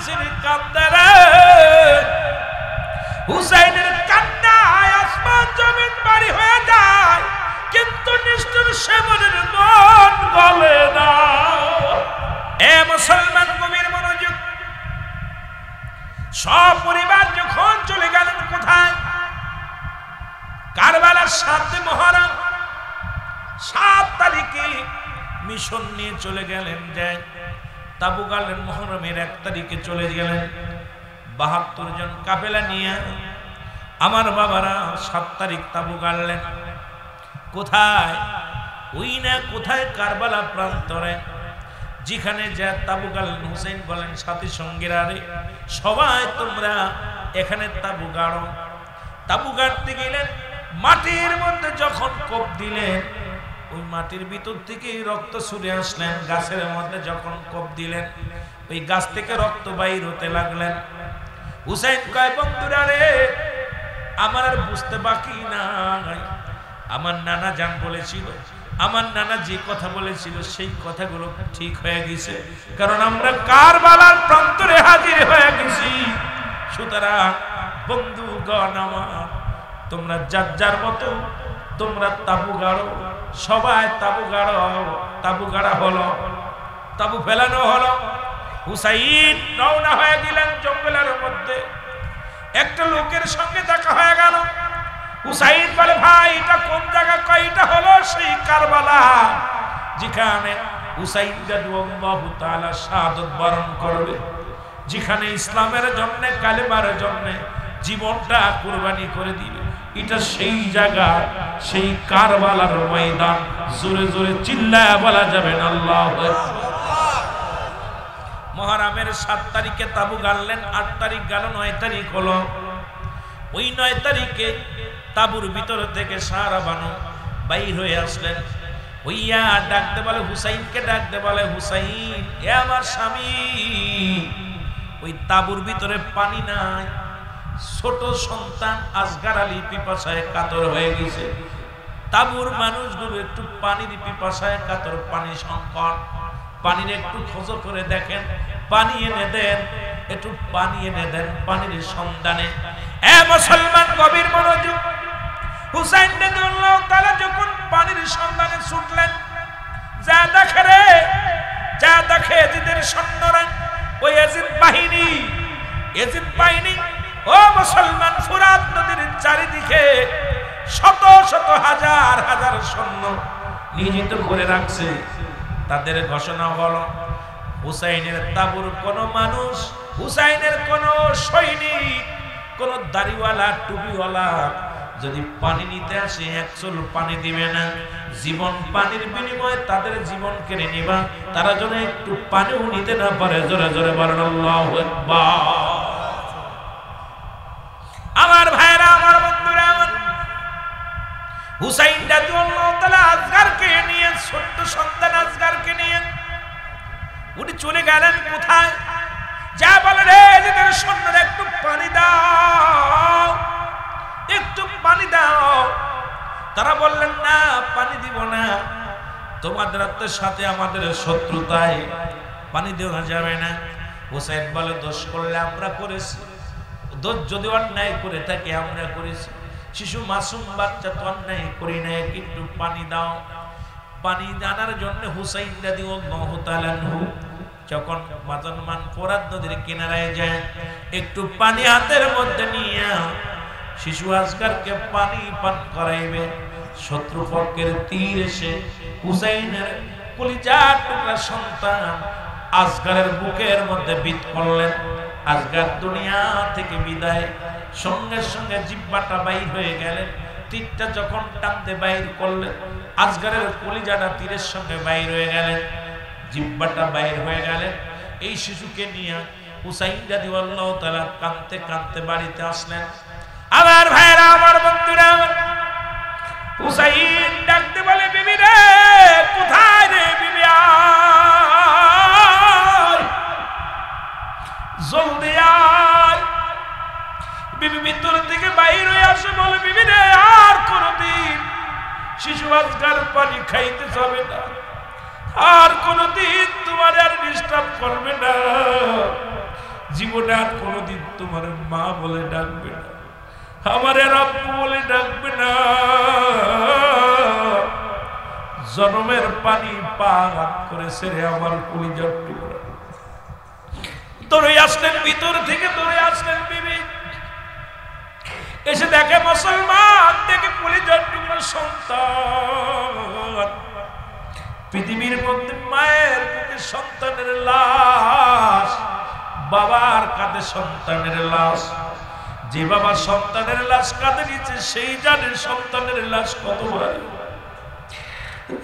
মানুষের কান্দে রে, হুসাইনের কান্নায় আসমান জমিন বাড়ি হয়ে যায়, কিন্তু নিষ্ঠুর সেবনের মন গলে না। এ মুসলমান গভীর মনোযোগ। সব পরিবার যখন চলে গেলেন কোথায়? কারবালার 7 মুহররম 7 তারিখে মিশন নিয়ে চলে গেলেন। যে তাবু গাড়লেন মুহররমের 1 তারিখে চলে গেলেন 72 জন কাফেলা নিয়ে। আমার বাবারা 7 তারিখ তাবু গাড়লেন। কোথায়? ওই না কোথায় কারবালা প্রান্তরে, যেখানে যা তাবু গাড়লেন। হুসাইন বলেন সাথী সঙ্গীরা, রে সবাই তোমরা এখানে তাবু গাড়ো। তাবু গাড়তে গেলেন, মাটির মধ্যে যখন কোপ দিলেন, ওই মাটির ভিতর থেকে রক্ত ছুটে আসলেন। গাছের মধ্যে যখন কোপ দিলেন, ওই গাছ থেকে রক্ত বাইর হতে লাগলেন। হুসাইন কয়, বন্ধুরা রে, আমার আর বুঝতে বাকি নাই। আমার নানা জান বলেছিল, আমার নানা যে কথা বলেছিল সেই কথাগুলো ঠিক হয়ে গেছে, কারণ আমরা কারবালার প্রান্তরে হাজির হয়ে গেছি। সুতরাং বন্ধুগণ আমার, তোমরা যার যার মতো তোমরা তাবু গাড়ো, সবাই তাবু গাড়ো। তাবু গাড়া হলো, তাবু ফেলানো হলো। হুসাইন রওনা হয়ে গেলেন জঙ্গলের মধ্যে। একটা লোকের সঙ্গে দেখা হয়ে গেল। হুসাইন বলে, ভাই এটা কোন জায়গা? কয় এটা হলো সেই কারবালা, যেখানে হুসাইন রাদিয়াল্লাহু তাআলা শাহাদাত বরণ করবে, যেখানে ইসলামের জন্য, কালেমার জন্য জীবনটা কুরবানি করে দিবে। এটা সেই জায়গা, সেই কারবালার ময়দান। জোরে জোরে চিল্লায়া বলা যাবে না আল্লাহু আকবার। মুহররমের 7 তারিখে তাবু গাড়লেন, 8 তারিখ গেল, 9 তারিখ হলো। ওই 9 তারিখে তাবুর ভিতর থেকে সারা বানু বাইর হয়ে আসলেন। হইয়া ডাকতে বলে, হুসাইনকে ডাকতে বলে, হুসাইন এ আমার স্বামী। ওই তাবুর ভিতরে পানি নাই। ছোট সন্তান আসগার আলী পিপাসায় কাতর হয়ে গেছে। তাবুর মানুষগুলো একটু পানির পিপাসায় কাতর, পানি সংকট। পানির একটু খোঁজ করে দেখেন, পানি এনে দেন, একটু পানি এনে দেন পানির সন্ধানে। এ মুসলমান গভীর মনোযোগ। হুসাইন রাদিয়াল্লাহু তাআলা যখন পানির সন্ধানে ছুটলেন, যা দেখে রে, যা দেখে এজিদের সৈন্যরা, ওই এজিদ বাহিনী, এজিদ বাহিনী ও মুসলমান ফুরাত নদীর চারিদিকে শত শত হাজার হাজার সৈন্য নিয়োজিত করে রাখছে। তাদের ঘোষণা হলো, হুসাইনের তাবুর কোন মানুষ, হুসাইনের কোন সৈনিক, কোন দাড়িওয়ালা টুপিওয়ালা যদি পানি নিতে আসে 1 চুল পানি দিবে না। জীবন পানির বিনিময়ে তাদের জীবন কেড়ে নিবা। তারা যেন একটু পানিও নিতে না পারে। জোরে জোরে বলেন আল্লাহু আকবার। আমার ভাইরা, আমার বন্ধুরা, আমার হুসাইন রাদিয়াল্লাহু তাআলা আসগারকে নিয়ে, ছোট্ট সন্তান আসগারকে নিয়ে উনি চলে গেলেন কোথায়? যা বলে, রে এদের সৈন্যরা একটু পানি দাও, একটু পানি দাও। তারা বললেন, না পানি দিব না, তোমাদের সাথে আমাদের শত্রুতায় পানি দেওয়া যাবে না। হুসাইন বলে, দোষ করলে আমরা করেছি, দোষ যদি অন্যায় করে থাকি আমরা করেছি। শিশু মাসুম বাচ্চা তো অন্যায় করি না, একটু পানি দাও। পানি আনার জন্য হুসাইন রাদিয়াল্লাহু তাআলা যখন মাজানমান ফোরাত নদীর কিনারায় যায়, একটু পানি হাতের মধ্যে নিয়ে শিশু আসগারকে পানি পান করাইবে। শত্রুপক্ষের তীর এসে হুসাইনের কলিজার টুকরা সন্তান আসগারের বুকের মধ্যে বিধ করলেন। আসগার দুনিয়া থেকে বিদায়, সঙ্গে সঙ্গে জিহ্বাটা বাইর হয়ে গেলেন। তীরটা যখন টানতে বাইর করলেন, আসগারের কলিজাটা তীরের সঙ্গে বাইর হয়ে গেলেন, জিহ্বাটা বাইর হয়ে গেলেন। এই শিশুকে নিয়ে হুসাইন রাদিয়াল্লাহু তাআলা কাঁদতে কাঁদতে বাড়িতে আসলেন। আমার ভাইরা, আমার বন্ধুরা, হুসাইন ডাকতে বলে, বিবি রে, কোথায় রে বিবি, আয় জলদি আয়। বিবি ভিতর থেকে বাইর হয়ে আসে, বলে, বিবি রে, আর কোনদিন শিশু আসগার পানি খাইতে যাবে না, আর কোনদিন তোমার আর ডিস্টার্ব করবে না। জীবনে আর কোনোদিন তোমার মা বলে ডাকবে না, আমার আব্বু বলে ডাকবে না। জনমের পানি পান করেছে রে আমার কলিজার টুকরা। দৌড়ে আসলেন, ভিতর থেকে দৌড়ে আসলেন বিবি, এসে দেখে মুসলমান, দেখে কলিজার টুকরা সন্তান। পৃথিবীর মধ্যে মায়ের বুকে সন্তানের লাশ, বাবার কাঁধে সন্তানের লাশ। যে বাবা সন্তানের লাশ কাঁধে নিচ্ছে সেই জানে সন্তানের লাশ কত ভারী।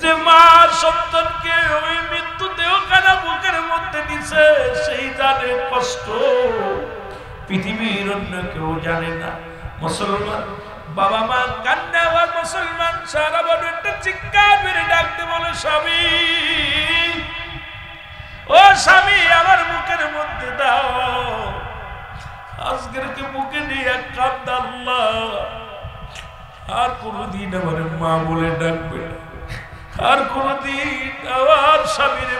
যে মা সন্তানকে ওই মৃত্যু দেহখানা বুকের মধ্যে নিছে সেই জানে কষ্ট, পৃথিবীর অন্য কেউ জানে না। মুসলমান বাবা মা কান্না, আবার মুসলমান সারা বড় একটা চিৎকার মেরে ডাকতে বলে, স্বামী ও স্বামী, আমার বুকের মধ্যে দাও। আজকের কে বুকে নিয়ে কান্দা, আল্লাহ আর কোনদিন আমার মা বলে ডাকবে না, আর কোনদিন আমার স্বামীর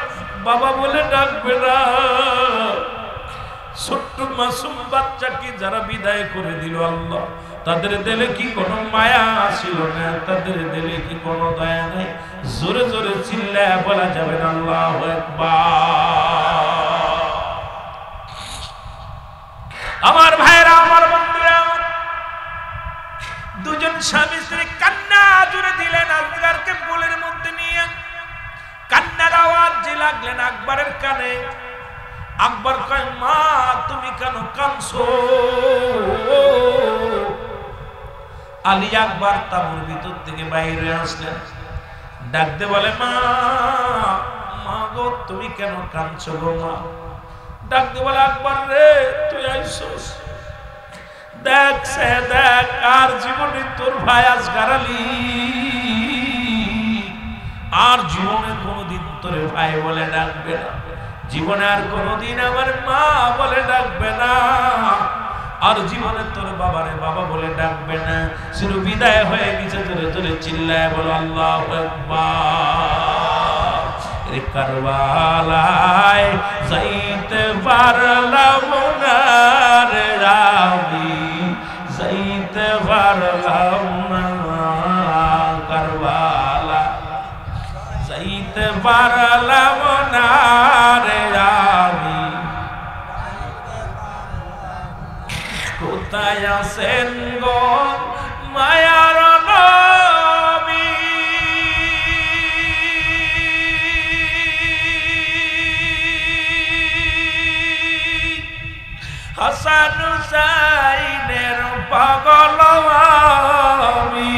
বাবা বলে ডাকবে না। ছোট্ট মাসুম বাচ্চাকে যারা বিদায় করে দিল আল্লাহ, তাদের দিলে কি কোনো মায়া ছিল না? তাদের দিলে কি কোনো দয়া নাই? জোরে জোরে চিল্লায় বলা যাবে না আল্লাহু আকবার। আমার ভাইরা, আমার বন্ধুরা, দুজন স্বামী স্ত্রী কান্না জুড়ে দিলেন আকবরকে কোলের মধ্যে নিয়ে। কান্নার আওয়াজ যে লাগলেন আকবরের কানে। আকবর কয়, মা তুমি কেন কাঁদছো? আলী আকবর তাঁবুর ভিতর থেকে বাইরে আসলেন, ডাকতে বলে, মা মা গো তুমি কেন কাঁদছো গো মা? ডাকতে বলে, আকবর রে তুই আইসোস, দেখ দেখ আর জীবনে তোর ভাই আসগর আলী আর জীবনে কোনদিন তোর ভাই বলে ডাকবে না, জীবনে আর কোনদিন আমার মা বলে ডাকবে না, আর জীবনে তোর বাবারে বাবা বলে ডাকবে না। শুধু বিদায় হয়ে গেছে। জোরে জোরে চিল্লায় বলো আল্লাহু আকবার। রে কারবালায় যাইতে পারলাম না রে রামি, যাইতে পারলাম না কারবালা, যাইতে পারলাম না রে রামি। কোথায় আছেন গো মায়ার নবী? হাসান হুসাইনের পাগল আমি,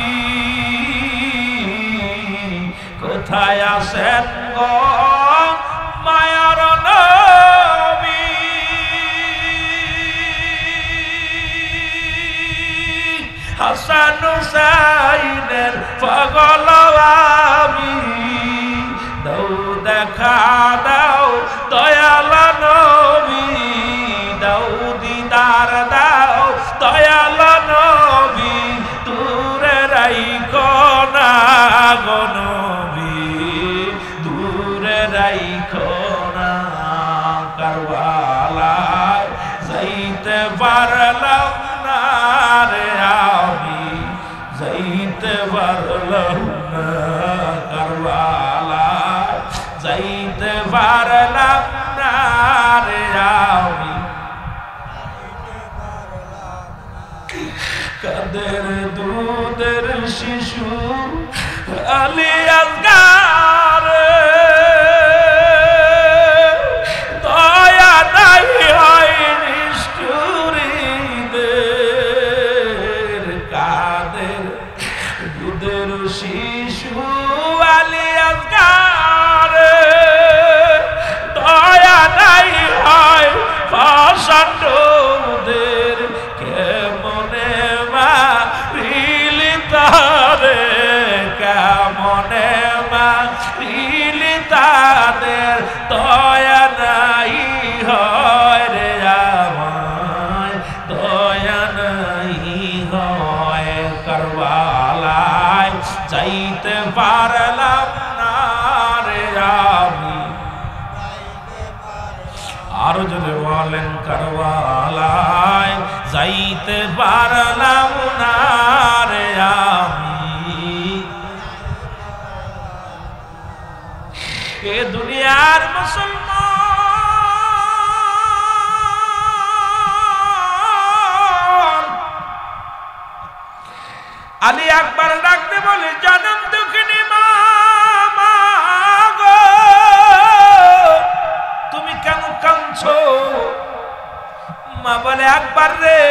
কোথায় আছেন গো মায়ার নবী? হাসান হুসাইনের পাগল আমি, দাও দেখা দাও দয়াল নবী, দাও দিদার দাও দয়াল নবী, দূরে রাইখো না গো নবী, দূরে রাইখো না। কারবালায় যাইতে পারলাম না রে আমি, যাইতে পারলাম না কারবালায়, যাইতে পারলাম না রে আমি। কাদের দুধের শিশু আলী আসগর, দয়া নাই হয় নিষ্ঠুরীদের। কাদের দুধের শিশু আলী আসগর, দয়া নাই হয় পাষাণ্ডদের। কেমনে মারিলি তারে, কেমন বলেন কারবালায় যাইতে পারলাম না রে আমি এ দুনিয়ার মুসলমান। আলী আকবর ডাকতে বলে জনম দুঃখিনী মা গো তুমি কেন কাঁদছো? মা বলে আকবর রে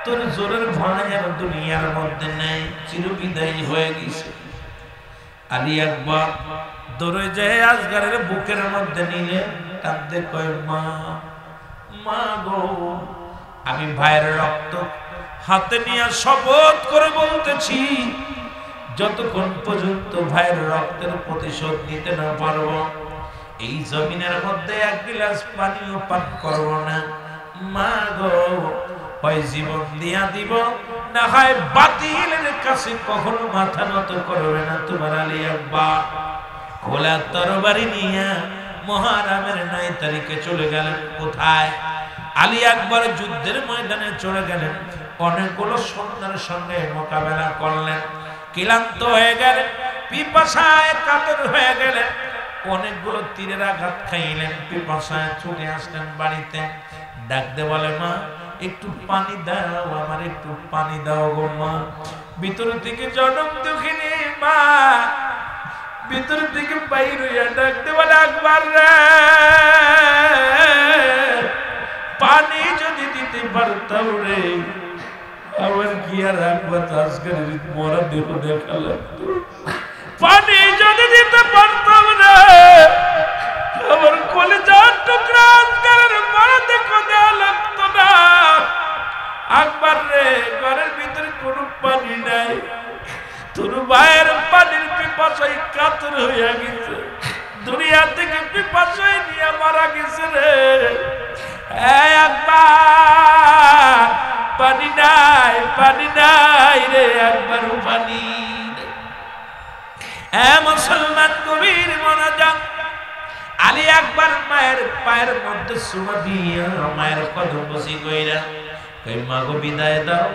তোর জোরের ভয় আর দুনিয়ার মধ্যে নেই, চিরবিদায়ী হয়ে গেছে। আলী আকবর দৌড়ে যায় আসগরের বুকের মধ্যে নিলে কাঁদতে কয় মা মা গো আমি ভাইয়ের রক্ত হাতে নিয়ে শপথ করে বলতেছি যতক্ষণ পর্যন্ত ভাইয়ের রক্তের প্রতিশোধ নিতে না পারবো এই জমিনের মধ্যে এক গ্লাস পানিও পান করবো না। মা গো হয় জীবন দিয়া দিব না হয় বাতিলের কাছে কখনো মাথা নত করবে না তোমার আলী আকবর। খোলা তরবারি নিয়ে মুহররমের 9 তারিখে চলে গেলেন। কোথায়? আলী আকবর যুদ্ধের ময়দানে চলে গেলেন। অনেকগুলো সৈন্যের সঙ্গে মোকাবেলা করলেন, ক্লান্ত হয়ে গেলেন, পিপাসায় কাতর হয়ে গেলেন, অনেকগুলো তীরের আঘাত খাইলেন, পিপাসায় ছুটে আসলেন বাড়িতে। ডাকতে বলে মা একটু পানি দাও, আমার একটু পানি দাও গো মা। ভিতর থেকে জনম দুঃখিনী মা ভিতর থেকে বাইর হইয়া ডাকতে বলে আকবর রে পানি যদি দিতে পারতাম রে আমার কি আর আকবর আজকের মরা দেহ দেখা লাগতো। পানি যদি দিতে পারতাম রে আমার কলিজার টুকরা আজকের মরা দেহ দেওয়া লাগতো না। আকবর রে ঘরের ভিতরে কোনো পানি নাই, তোর ভাইয়ের পানির পিপাসায় কাতর হইয়া গেছে, দুনিয়া থেকে পিপাসায় নিয়ে মারা গেছে রে। আকবর পানি নাই রে আকবর পানি। মুসলমান গভীর মনোযোগ। আলী আকবর মায়ের পায়ের মধ্যে চুমা দিয়া মায়ের কদম বসি কইরা কই মা গো বিদায় দাও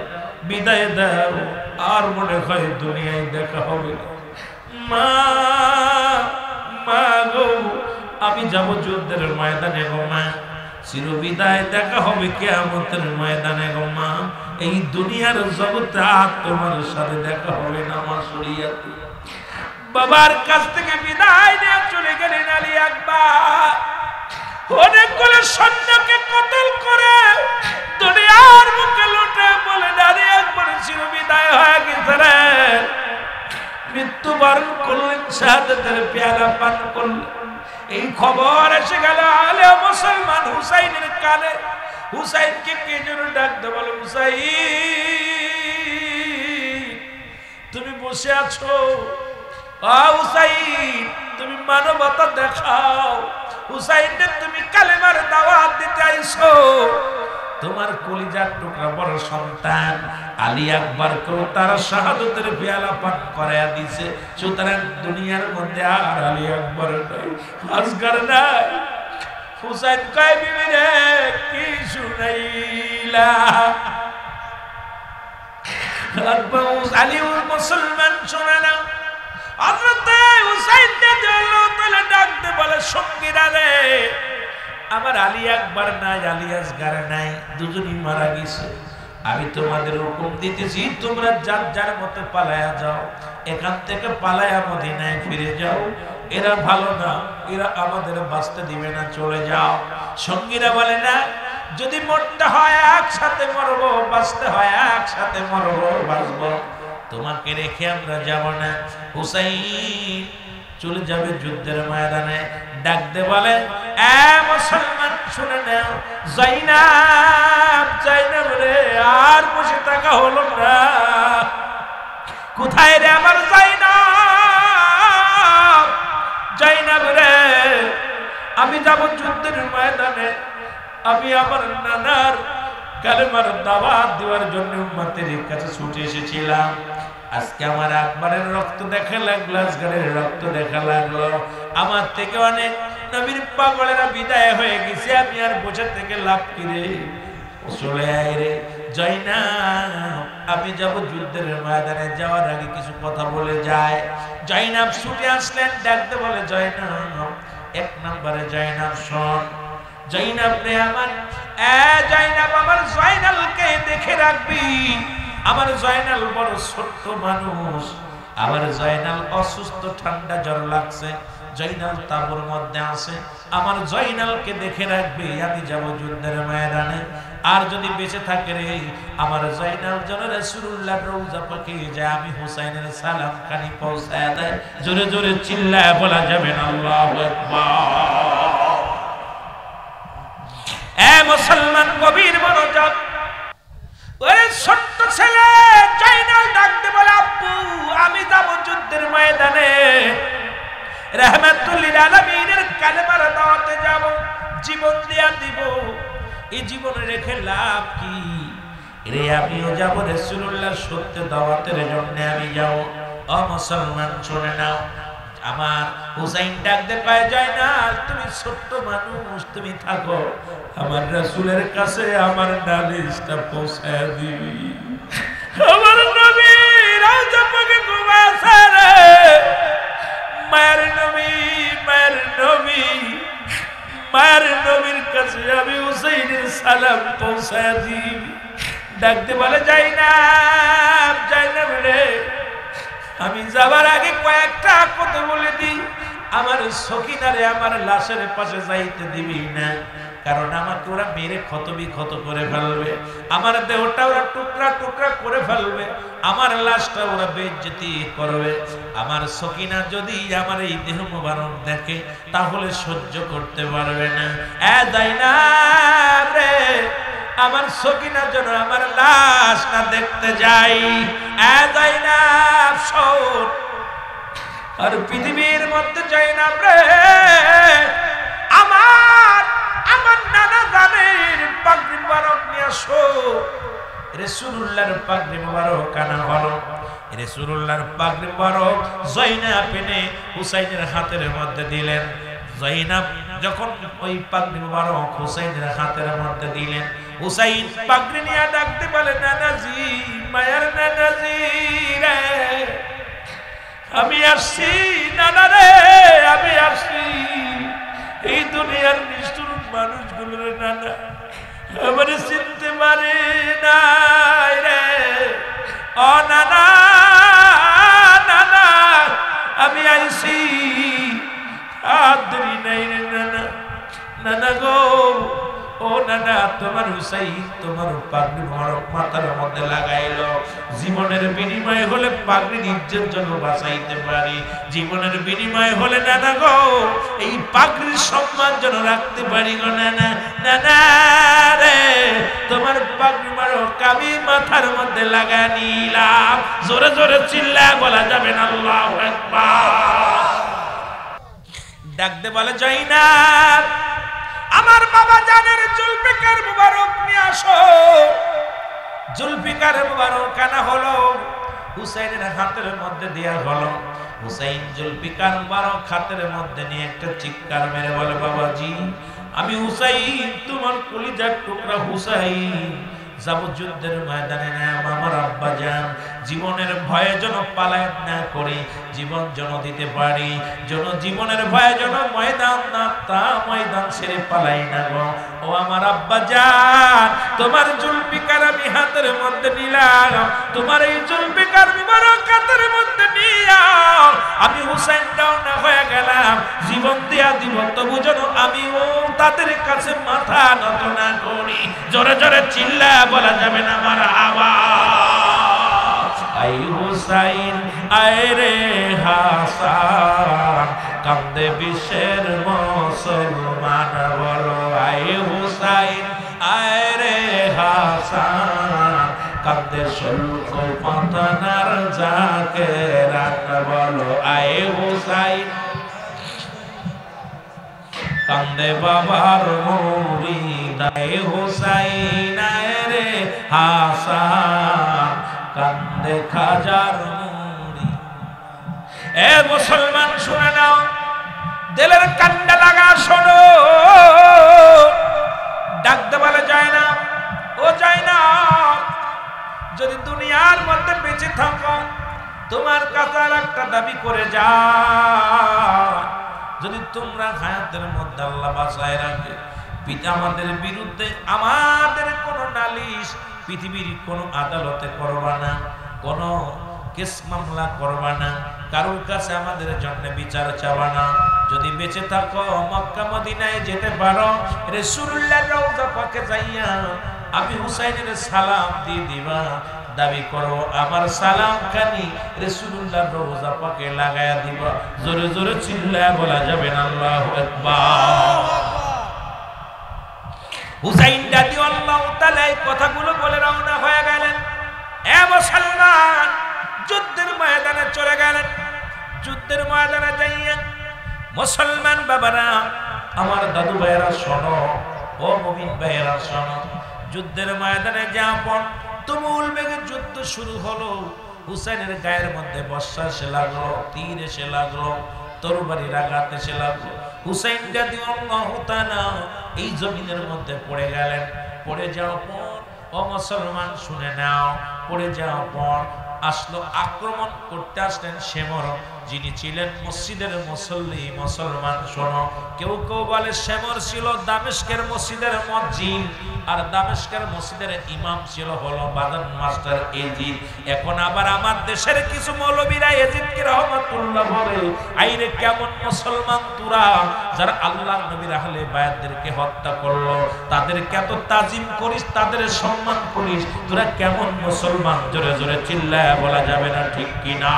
বিদায় দাও, আর মনে হয় দুনিয়ায় দেখা হবে মা। মা গো আমি যাব যুদ্ধের ময়দানে গো মা, চিরবিদায় দেখা হবে কিয়ামতের ময়দানে গো মা। এই দুনিয়ার জগতে আর তোমার সাথে দেখা হবে না মা। শরীয়তে বাবার কাছ থেকে বিদায় নিয়ে চলে গেলেন আলী আকবর। অনেকগুলো সৈন্যকে কতল করে দুনিয়ার মুখে লুটে বলে আলী আকবর চিরবিদায় হয়ে গেছে রে। মৃত্যুবরণ করলেন, শাহাদাতের পেয়ালা পান করলেন। এই খবর এসে গেল আলে মুসলমান হুসাইনের কানে। হুসাইনকে কে যেন ডাকতে বলে হুসাইন তুমি বসে আছো, হুসাইন তুমি মানবতা দেখাও, হুসাইনের তুমি কালেমার দাওয়াত দিতে আইছো। তোমার কলিজার টুকরা বড় সন্তান আলী আকবরকেও তারা শাহাদাতের পেয়ালা পান করাইয়া দিছে। সুতরাং দুনিয়ার মধ্যে আর আলী আকবর নাই, আসগর নাই। হুসাইন কয় বিবি রে কি শুনাইলা? আলী মুসলমান শোনে না। হযরত হুসাইন রাদিয়াল্লাহু তাআলা ডাকতে বলে সঙ্গীরা রে আমার আলী আকবর নাই, আলী আসগর নাই, দুজনই মারা গেছে। আমি তোমাদের হুকুম দিতেছি তোমরা যার যার মতো পালায়া যাও, এখান থেকে পালায়া মদিনায় ফিরে যাও। এরা ভালো না, এরা আমাদের বাঁচতে দিবে না, চলে যাও। সঙ্গীরা বলে না যদি মরতে হয় একসাথে মরবো, বাঁচতে হয় একসাথে মরবো বাঁচবো, তোমাকে রেখে আমরা যাব না। হুসাইন চলে যাবে যুদ্ধের ময়দানে। ডাকতে বলে এ মুসলমান শুনে নাও, জাইনাব জাইনাব রে আর বসে থাকা হলো না। কোথায় রে আমার জাইনাব? জাইনাব রে আমি যাব যুদ্ধের ময়দানে, আমি আমার নানার কালেমার দাওয়াত দেওয়ার জন্য উম্মতের কাছে ছুটে এসেছিলাম। আজকে আমার আকবরের রক্ত দেখা লাগলো, আসগরের রক্ত দেখা লাগলো। আমার থেকে অনেক নবীর পাগলেরা বিদায় হয়ে গেছে, আমি আর বসে থেকে লাভ কি রে, চলে আয় রে জয়নাব, আমি যাব যুদ্ধের ময়দানে, যাওয়ার আগে কিছু কথা বলে যায়। জয়নাব ছুটে আসলেন, ডাকতে বলে জয়নাব, এক নম্বরে জয়নাব শোন, জয়নাব রে আমার, জয়নাব আমার জয়নালকে দেখে রাখবি, আমার জয়নাল বড় ছোট্ট মানুষ, আমার জয়নাল অসুস্থ, ঠান্ডা জ্বর লাগছে, জয়নাল তাঁবুর মধ্যে আছে, আমার জয়নালকে দেখে রাখবি, আমি যাব যুদ্ধের ময়দানে, আর যদি বেঁচে থাকে রে আমার জয়নাল যেন রাসূলুল্লাহর রওজা পাকে যায়, আমি হুসাইনের সালাম খানি পৌঁছায় দেয়। জোরে জোরে চিল্লায় বলা যাবে না আল্লাহু আকবার। এ মুসলমান গভীর মনোযোগ, ওই ছোট্ট ছেলে জয়নাল ডাকতে বলে আব্বু আমি যাব যুদ্ধের ময়দানে, রাহমাতুল লিল আলামিনের কালেমার দাওয়াতে যাব, জীবন দিয়া দিব, এই জীবনে রেখে লাভ কি রে, আমিও যাব রাসূলুল্লাহর সত্য দাওয়াতের জন্য আমি যাব। ও মুসলমান শুনে নাও, আমার হুসাইন ডাকতে পায় জয়নাল তুমি ছোট্ট মানুষ, তুমি থাকো, আমার রাসূলের কাছে আমার নালিশটা পৌঁছায় দিবি, আমার নবী রওজা পাকে ঘুমাছে রে, মায়ের নবী, মায়ের নবী, মায়ের নবীর কাছে আমি হুসাইনের সালাম পৌঁছায় দিবি। ডাকতে বলে জয়নাব, জয়নাব রে আমি যাবার আগে কয়েকটা কথা বলে দিই, আমার সখিনারে আমার লাশের পাশে যাইতে দিবি না, কারণ আমাকে ওরা মেরে ক্ষত করে ফেলবে, আমার দেহটা ওরা টুকরা টুকরা করে ফেলবে, আমার লাশটা ওরা বেইজ্জতি করবে, আমার সখিনা যদি আমার এই দেহ মোবারক দেখে তাহলে সহ্য করতে পারবে না। এ জয়নাব রে আমার সখিনা যেন আমার লাশ না দেখতে যাই, এ জয়নাব শোন, আর পৃথিবীর মধ্যে জয়নাব রে আমার নানা জানের পাগড়ি মুবারক নিয়ে আসো, রাসূলুল্লাহর পাগড়ি মুবারক আনা হলো, রাসূলুল্লাহর পাগড়ি মুবারক জয়নাব এনে হুসাইনের হাতের মধ্যে দিলেন। জয়নাব যখন ওই পাগড়ি মুবারক হুসাইনের হাতের মধ্যে দিলেন, হুসাইন পাগড়ি নিয়ে ডাকতে বলে নানাজি, মায়ের নানাজি রে আমি আসছি, নানা রে আমি আসছি, এই দুনিয়ার নিষ্ঠুর মানুষগুলো রে নানা আমার চিনতে পারে নাই রে, ও নানা, নানা আমি আইছি, আর দেরি নাই রে নানা, নানা গো, ও নানা তোমার হুসাইন তোমার পাগড়ি মুবারক মাথার মধ্যে লাগাইলো, জীবনের বিনিময় হলে পাগড়ি ইজ্জত জন্য বাঁচাইতে পারি, জীবনের বিনিময় হলে নানা গো এই পাগড়ির সম্মান যেন রাখতে পারি গো নানা, নানা রে তোমার পাগড়ি মুবারক আমি মাথার মধ্যে লাগা নিলাম। জোরে জোরে চিল্লায় বলা যাবে না আল্লাহু আকবার। ডাকতে বলে জয়নাব আমার বাবা জানের জুলফিকার মুবারক নিয়ে আসো, জুলফিকার মুবারক আনা হলো, হুসাইনের হাতের মধ্যে দেয়া হলো, হুসাইন জুলফিকার মুবারক হাতের মধ্যে নিয়ে একটা চিৎকার মেরে বলে বাবাজি আমি হুসাইন তোমার কলিজার টুকরা হুসাইন, যাব যুদ্ধের ময়দানে না, আমার আব্বা জান জীবনের ভয়ে যেন পালায় না করে জীবন যেন দিতে পারি, যেন জীবনের ভয়ে যেন ময়দান না তা ময়দান ছেড়ে পালাই না গো, ও আমার আব্বা জান তোমার জুলফিকার আমি হাতের মধ্যে নিলাম, তোমার এই জুলফিকার মুবারক হাতের মধ্যে নিয়া আমি হুসাইন না হয়ে গেলাম, জীবন দিয়া দিব তবু যেন আমি ও তাদের কাছে মাথা নত না করি। জোরে জোরে চিল্লা বলা যাবে না মারহাবা। আই হুসাইন আয় রে হাসান কান্দে বিশ্বের মুসলমান, বলো আই হুসাইন আয় রে হাসান কান্দে শুল্ক পাতানার যাকে রাত, বলো আয় হুসাইন কান্দে বাবার মুরিদ, আয় হুসাইন আয় রে হাসান কান্দে খাজার মুরিদ। এ মুসলমান শুনে নাও, দিলের কান্ডা লাগা শোনো, ডাকতে বলে যায় না, ও যায় না, যদি দুনিয়ার মধ্যে বেঁচে থাকো তোমার কাছে একটা দাবি করে যায়, যদি তোমরা হায়াতের মধ্যে আল্লাহ বাঁচায় রাখে, পিতা আমাদের বিরুদ্ধে আমাদের কোন নালিশ পৃথিবীর কোন আদালতে করবা না, কোন কেস মামলা করবা না, কারোর কাছে আমাদের জন্য বিচার চাবা না। যদি বেঁচে থাকো মক্কা মদিনায় যেতে পারো, রাসূলুল্লাহর রওজা পাকে যাইয়া আমি হুসাইনের সালাম দিয়ে দিবা, দাবি করো আমার সালাম খানি রাসূলুল্লাহর রওজা পাকে লাগায়া দিবা। জোরে জোরে চিল্লায়া বলা যাবে না আল্লাহু আকবার। হুসাইন রাদিয়াল্লাহু তাআলা এই কথাগুলো বলে রওনা হয়ে গেলেন। এ মুসলমান, যুদ্ধের ময়দানে চলে গেলেন। যুদ্ধের ময়দানে যাইয়া মুসলমান বাবারা, আমার দাদু ভাইয়েরা শোনো, ও মুমিন ভাইয়েরা শোনো, যুদ্ধের ময়দানে যাওয়ার তুমুল বেগে যুদ্ধ শুরু হলো। হুসাইনের গায়ের মধ্যে বর্ষা এসে লাগলো, তীর এসে লাগলো, তরবারির আঘাত এসে লাগলো। হুসাইন রাদিয়াল্লাহু তাআলা এই জমিনের মধ্যে পড়ে গেলেন। পড়ে যাওয়ার পর, ও মুসলমান শুনে নাও, পড়ে যাওয়ার পর আসলো আক্রমণ করতে আসলেন শেমর, যিনি ছিলেন মসজিদের মুসল্লি। মুসলমান শোনো, কেউ কেউ বলে শেমর ছিল দামেস্কের মসজিদের মুয়াজ্জিন, আর দামেস্কের মসজিদের ইমাম ছিল হলো বাদান মাস্টার এজিদ। এখন আবার আমার দেশের কিছু মৌলবীরা এজিদকে রহমাতুল্লাহ বলে, আইরে কেমন মুসলমান তোরা, যারা আল্লাহর নবীর আহলে বায়াতদেরকে হত্যা করলো, তাদেরকে এত তাজিম করিস, তাদের সম্মান করিস, তোরা কেমন মুসলমান? জোরে জোরে চিল্লায়া বলা যাবে না ঠিক কিনা?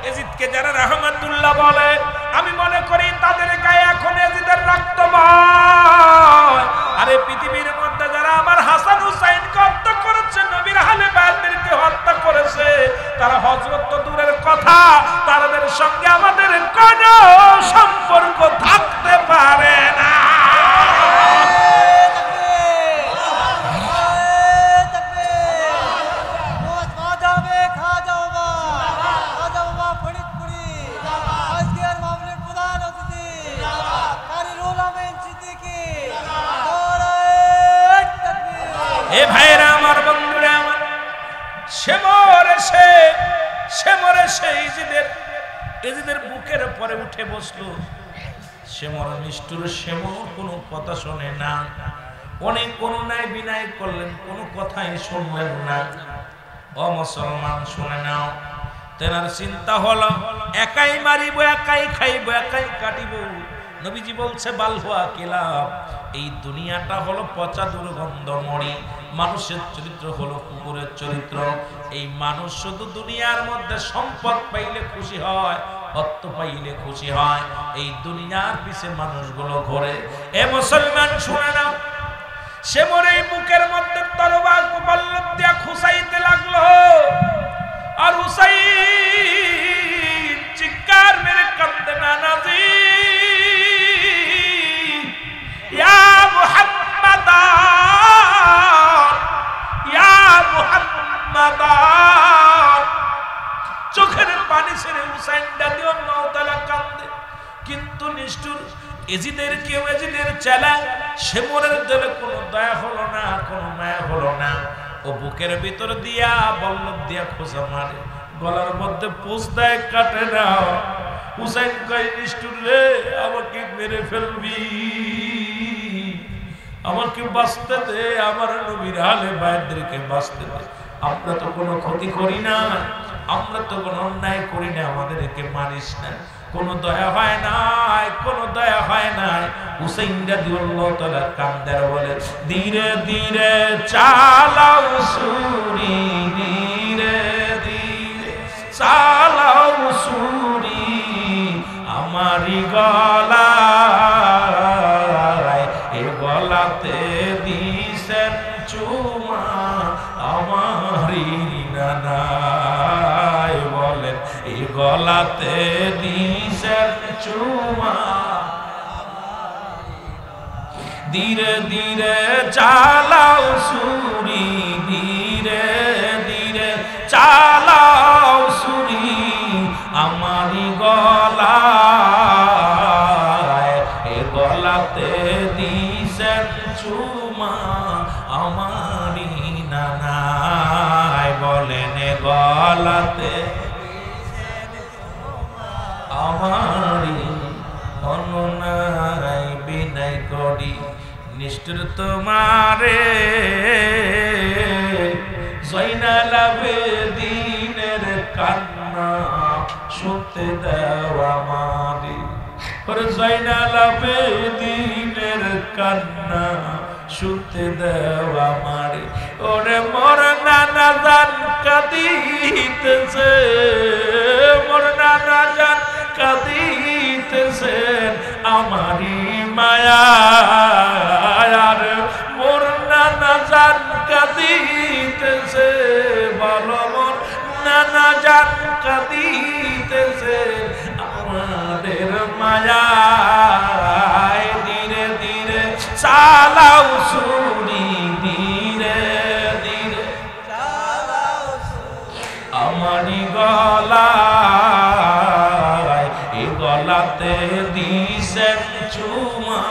এজিদকে যারা রহমাতুল্লাহ বলে, আমি মনে করি তাদের গায়ে এখন এজিদের রক্ত বয়। আরে পৃথিবীর মধ্যে যারা আমার হাসান হুসাইনকে হত্যা করেছে, নবীর আহলে বায়াতদেরকে হত্যা করেছে, তারা হযরত তো দূরের কথা, তাদের সঙ্গে আমাদের কোনো সম্পর্ক থাকতে পারে না। এ ভাইরা আমার, বন্ধুরা আমার, শেমর এসে এজিদের বুকের পরে উঠে বসলো। শেমর নিষ্ঠুর, শেমর কোনো কথা শোনে না। অনেক অনুনয় বিনয় করলেন, কোনো কথাই শুনলেন না। ও মুসলমান শুনে নাও, তেনার চিন্তা হলো একাই মারিব, একাই খাইব, একাই কাটিব। নবীজি বলছে বালহুয়া কিলাব, এই দুনিয়াটা হলো পচা দুর্গন্ধ মরি, মানুষের চরিত্র হলো কুকুরের চরিত্র। এই মানুষ শুধু দুনিয়ার মধ্যে সম্পদ পাইলে খুশি হয়, অর্থ পাইলে খুশি হয়, এই দুনিয়ার পিছে মানুষগুলো ঘোরে। এ মুসলমান শুনে নাও, শেমর এই বুকের মধ্যে তরবার বল্লম দিয়া খুঁচাইতে লাগলো, আর হুসাইন চিৎকার মেরে কাঁদতে নানাজি, ইয়া মুহাম্মাদ, ইয়া মুহাম্মাদ। চোখের পানি ছেড়ে হুসাইন রাদিয়াল্লাহু তাআলা কাঁদে, কিন্তু নিষ্ঠুর এজিদের কেউ, এজিদের চেলা শেমরের দিলে কোনো দয়া হলো না, কোনো মায়া হলো না। ও বুকের ভিতর দিয়া বল্লম দিয়া খোঁজা মারে, গলার মধ্যে পোষ দেয়, কাটে না। হুসাইন কয়, নিষ্ঠুর রে, আমাকে মেরে ফেলবি, আমাকে বাঁচতে দে, আমার নবীর আহলে বায়াতদেরকে বাঁচতে দে। আমরা তো কোনো ক্ষতি করি না, আমরা তো কোনো অন্যায় করি না, আমাদেরকে মারিস না। কোনো দয়া হয় নাই, কোনো দয়া হয় নাই। হুসাইন রাদিয়াল্লাহু তাআলা কান্দার বলে, ধীরে ধীরে চালাও সুরি, ধীরে ধীরে চালাও সুরি, আমারি গলায়, এ গলাতে দিছেন চুমা আমারি নানায়, বলেন এ গলাতে দিছেন চুমা। ধীরে ধীরে চালাও সুরি, ধীরে ধীরে চালাও সুরি, আমারি গলায়, গলাতে আমারি অনুনাই বিনয় করি নিষ্ঠুর তোমারে জয়নাল আবেদিনের কান্না শুনতে দাও আমারে ওরে জয়নাল আবেদিনের কান্না শুনতে দাও আমারে ওরে মোর নানা জান কাঁদিতেছে মোর নানা জান কাঁদিতেছেন আমারি মায়া মোর নানা জান কাঁদিতেছে বলো মোর নানা জান কাঁদিতেছে আমাদের মায়া ধীরে ধীরে চালাও সুরি ধীরে ধীরে চালাও আমারি গলা গলাতে দিছেন চুমা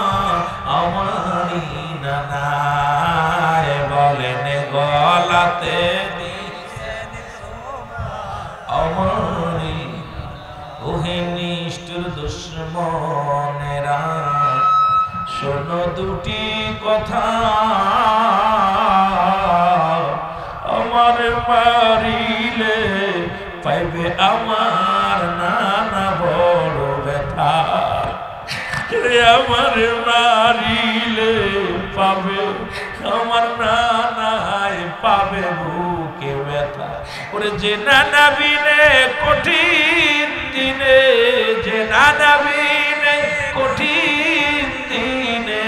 আমারি নানায় বলেন গলাতে দিছেন চুমা আমারি ওহে নিষ্ঠুর দুশ্মনেরা শোনো দুটি কথা আমার মারিলে পাইবে আমার নানা বড় ব্যথা আমার মারিলে পাবে আমার নানায় পাবে বুকে ব্যথা ওরে যে নানা বিনে কঠিন দিনে যে নানা বিনে কঠিন দিনে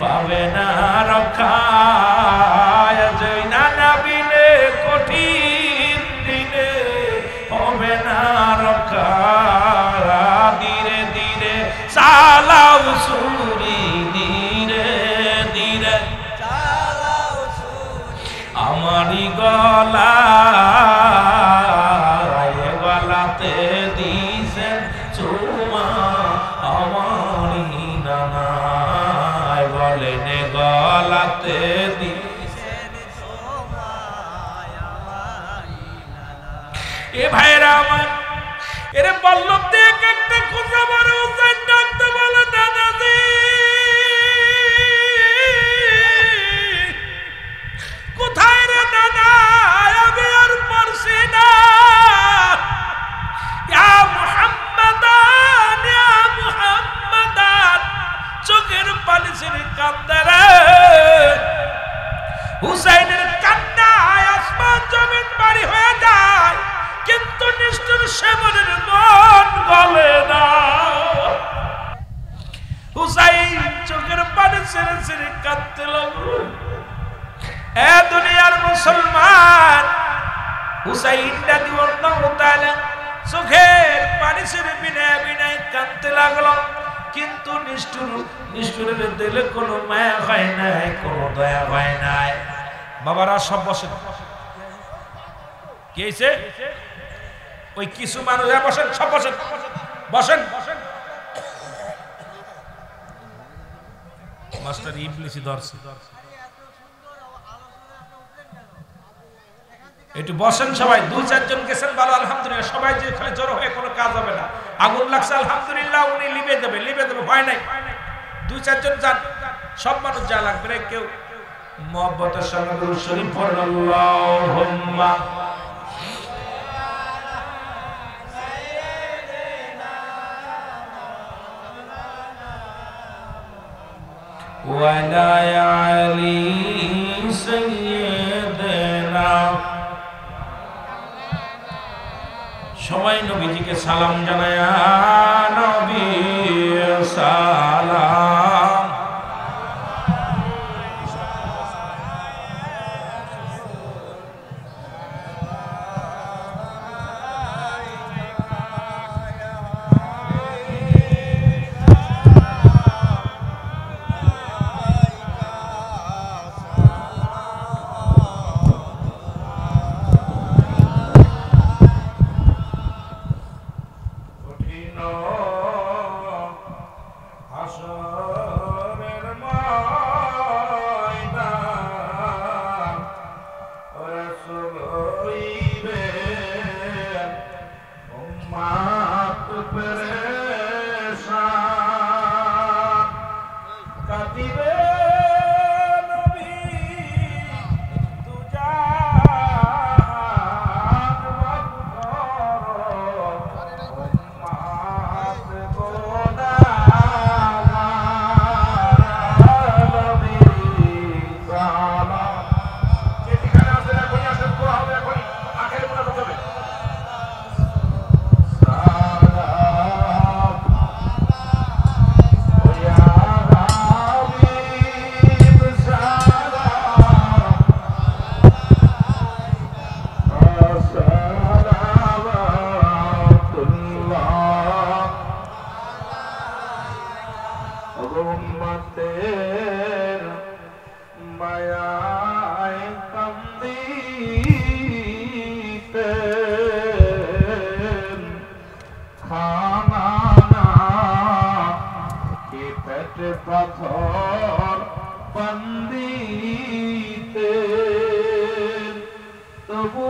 পাবে না রক্ষা যে নানা বিনে কঠিন দিনে হবে না রক্ষা ধীরে ধীরে চালাও সুরি ধীরে ধীরে চালাও সুরি আমারি গলা গলাতে দিছেন চুমা আমারি নানায় বলেন গলাতে দিছেন চুমা আমারি নানায় এ ভাইরা আমার এরে বল্লভ দিয়ে একটা খোঁজা মারে হুসাইন ডাকতে বলে দাদাজি কোথায় রে দাদা আমি আর পারছি না ইয়া মুহাম্মাদান ইয়া মুহাম্মাদান চোখের পানি ছেড়ে কান্দে রে হুসাইনের কান্নায় আসমান জমিন বাড়ি হয়ে যায় কিন্তু নিষ্ঠুর সেবনের মন গলে না হুসাইন চোখের পানি ছেড়ে ছেড়ে কাঁদতে লাগলো এ দুনিয়ার মুসলমান হুসাইন রাদিয়াল্লাহু তাআলা চোখের পানি ছেড়ে বিনায় বিনায় কাঁদতে লাগলো কিন্তু নিষ্ঠুরের দিলে কোনো মায়া হয় নাই কোনো দয়া হয় নাই বাবারা সব বসেন কি হয়েছে ওই কিছু মানুষ বসেন সব বসেন বসেন মাস্টার ইবলিসি ধরছে একটু বসেন সবাই দুই চারজন গেছেন ভালো আলহামদুলিল্লাহ সবাই যে এখানে জড়ো হয়ে কোনো কাজ হবে না আগুন লাগছে আলহামদুলিল্লাহ উনি লিবে দেবে ভয় নাই দুই চারজন যান সব মানুষ যা লাগবে না কেউ মুহাব্বতের সঙ্গে দুরূদ শরীফ পড়ুন আল্লাহুম্মা ওয়ালা আলী সাইয়্যিদানা সবাই নবীজিকে সালাম জানায় নবী সালাম উম্মতের মায়ায় কান্দিতেন খানা না কি পেটে পাথর বান্দিতেন তবু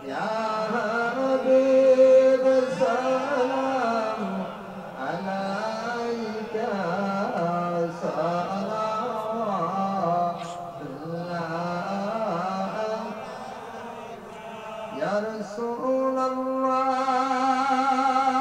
Ya